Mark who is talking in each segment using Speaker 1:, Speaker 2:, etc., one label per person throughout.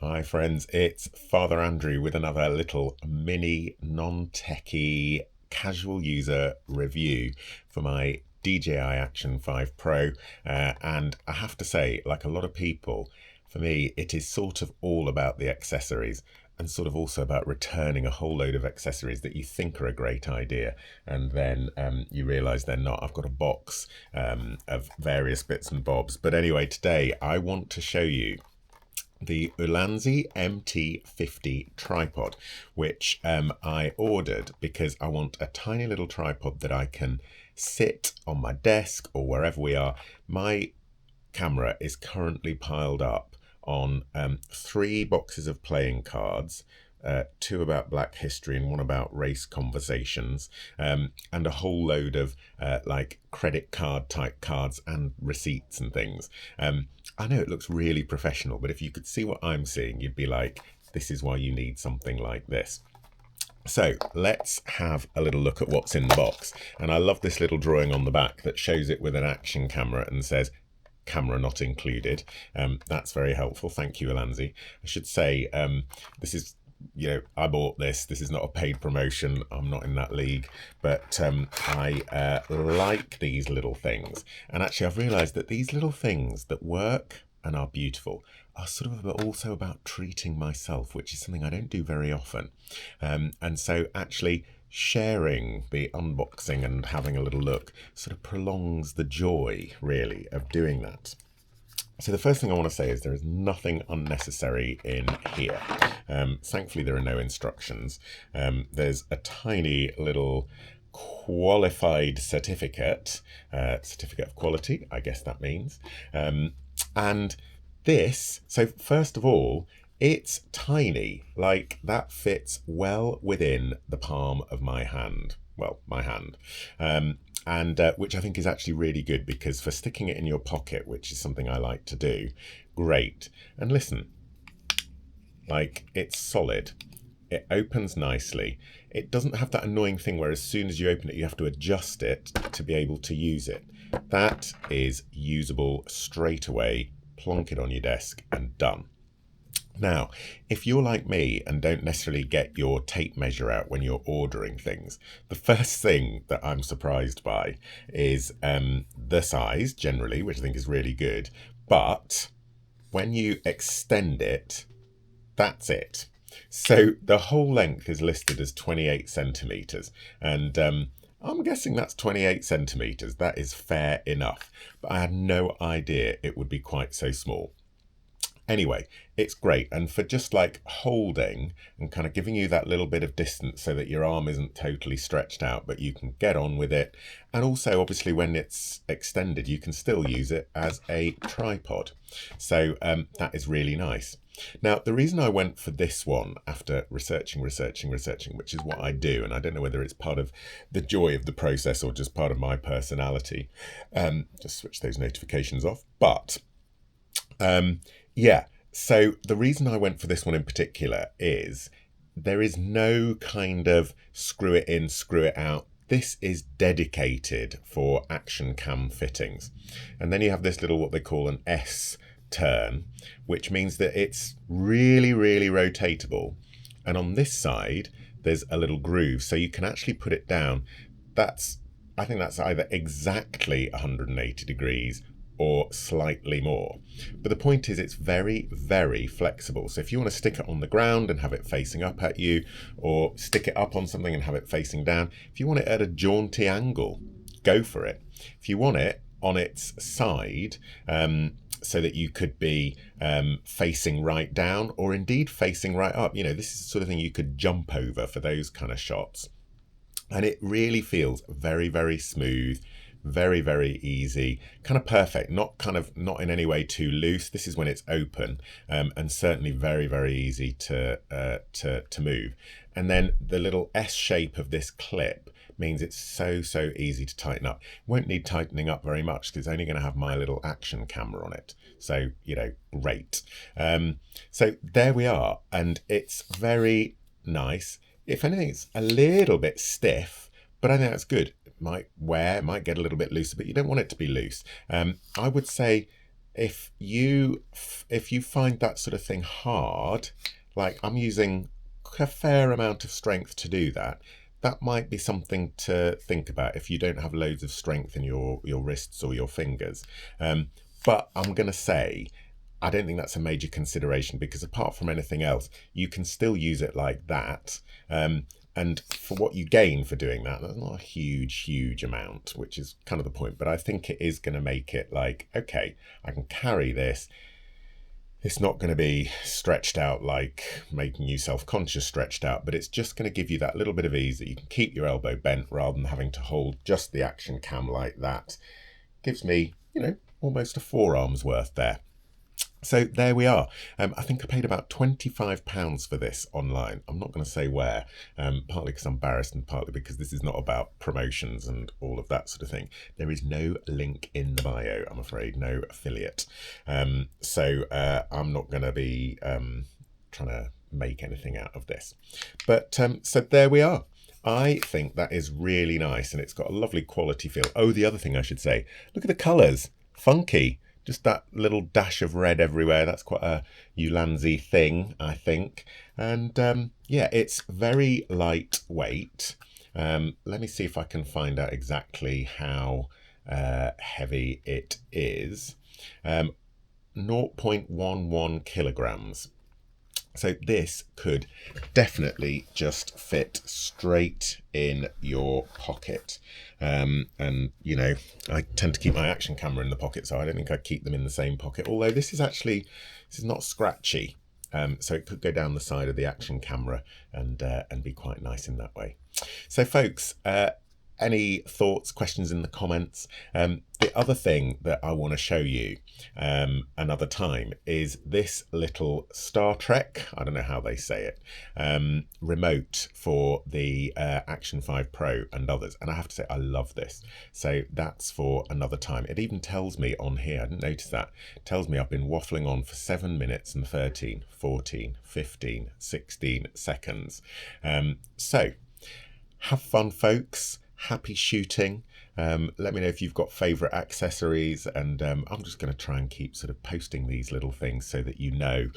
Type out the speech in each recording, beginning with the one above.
Speaker 1: Hi friends, it's Father Andrew with another little mini non-techie casual user review for my DJI Action 5 Pro. And I have to say, like a lot of people, for me, it is sort of all about the accessories and sort of also about returning a whole load of accessories that you think are a great idea. And then you realize they're not. I've got a box of various bits and bobs. But anyway, today I want to show you the Ulanzi MT50 tripod, which I ordered because I want a tiny little tripod that I can sit on my desk or wherever we are. My camera is currently piled up on 3 boxes of playing cards, two about Black history and one about race conversations, and a whole load of like credit card type cards and receipts and things. I know it looks really professional, but if you could see what I'm seeing, you'd be like, this is why you need something like this. So let's have a little look at what's in the box. And I love this little drawing on the back that shows it with an action camera and says, camera not included. That's very helpful. Thank you, Ulanzi. I should say, this is, I bought this. This is not a paid promotion. I'm not in that league, but I like these little things. And actually, I've realized that these little things that work and are beautiful are sort of also about treating myself, which is something I don't do very often. And so actually sharing the unboxing and having a little look sort of prolongs the joy, really, of doing that. So the first thing I want to say is there is nothing unnecessary in here. Thankfully, there are no instructions. There's a tiny little qualified certificate, certificate of quality, I guess that means. And this, so first of all, it's tiny, like that fits well within the palm of my hand. Well, my hand. And which I think is actually really good because for sticking it in your pocket, which is something I like to do, great. And listen, like it's solid. It opens nicely. It doesn't have that annoying thing where as soon as you open it, you have to adjust it to be able to use it. That is usable straight away. Plonk it on your desk and done. Now, if you're like me and don't necessarily get your tape measure out when you're ordering things, the first thing that I'm surprised by is the size generally, which I think is really good. But when you extend it, that's it. So the whole length is listed as 28 centimeters. And I'm guessing that's 28 centimeters. That is fair enough. But I had no idea it would be quite so small. Anyway, it's great. And for just like holding and kind of giving you that little bit of distance so that your arm isn't totally stretched out, but you can get on with it. And also, obviously, when it's extended, you can still use it as a tripod. So that is really nice. Now, the reason I went for this one after researching, which is what I do, and I don't know whether it's part of the joy of the process or just part of my personality, just switch those notifications off. But yeah, so the reason I went for this one in particular is there is no kind of screw it in, screw it out. This is dedicated for action cam fittings. And then you have this little, what they call an S turn, which means that it's really, really rotatable. And on this side, there's a little groove, so you can actually put it down. I think that's either exactly 180 degrees or slightly more. But the point is it's very, very flexible. So if you want to stick it on the ground and have it facing up at you, or stick it up on something and have it facing down, if you want it at a jaunty angle, go for it. If you want it on its side, so that you could be facing right down or indeed facing right up, this is the sort of thing you could jump over for those kind of shots. And it really feels very, very smooth, very, very easy, kind of perfect, not in any way too loose. This is when it's open, and certainly very, very easy to move. And then the little S shape of this clip means it's so easy to tighten up. Won't need tightening up very much because it's only going to have my little action camera on it. So, great. So there we are. And it's very nice. If anything, it's a little bit stiff, but I think that's good. Might get a little bit looser, but you don't want it to be loose. I would say if you find that sort of thing hard, like I'm using a fair amount of strength to do that, that might be something to think about if you don't have loads of strength in your wrists or your fingers. But I'm going to say, I don't think that's a major consideration, because apart from anything else, you can still use it like that. And for what you gain for doing that, that's not a huge amount, which is kind of the point. But I think it is going to make it like, okay, I can carry this. It's not going to be stretched out, like making you self-conscious stretched out, but it's just going to give you that little bit of ease that you can keep your elbow bent rather than having to hold just the action cam like that. Gives me, almost a forearm's worth there. So there we are. I think I paid about £25 for this online. I'm not going to say where, partly because I'm embarrassed and partly because this is not about promotions and all of that sort of thing. There is no link in the bio, I'm afraid, no affiliate. So I'm not going to be trying to make anything out of this. But so there we are. I think that is really nice, and it's got a lovely quality feel. Oh, the other thing I should say, look at the colours. Funky. Just that little dash of red everywhere. That's quite a Ulanzi thing, I think. And yeah, it's very lightweight. Let me see if I can find out exactly how heavy it is. 0.11 kilograms. So this could definitely just fit straight in your pocket. And, I tend to keep my action camera in the pocket, so I don't think I'd keep them in the same pocket. Although this is not scratchy. So it could go down the side of the action camera and be quite nice in that way. So folks, any thoughts, questions in the comments? The other thing that I want to show you another time is this little Star Trek, I don't know how they say it, remote for the Action 5 Pro and others. And I have to say, I love this. So that's for another time. It even tells me on here, I didn't notice that, it tells me I've been waffling on for 7 minutes and 13, 14, 15, 16 seconds. So have fun, folks. Happy shooting. Let me know if you've got favourite accessories, and I'm just going to try and keep sort of posting these little things so that you know.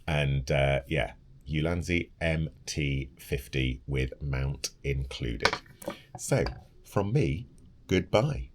Speaker 1: Yeah, Ulanzi MT50 with mount included. So from me, goodbye.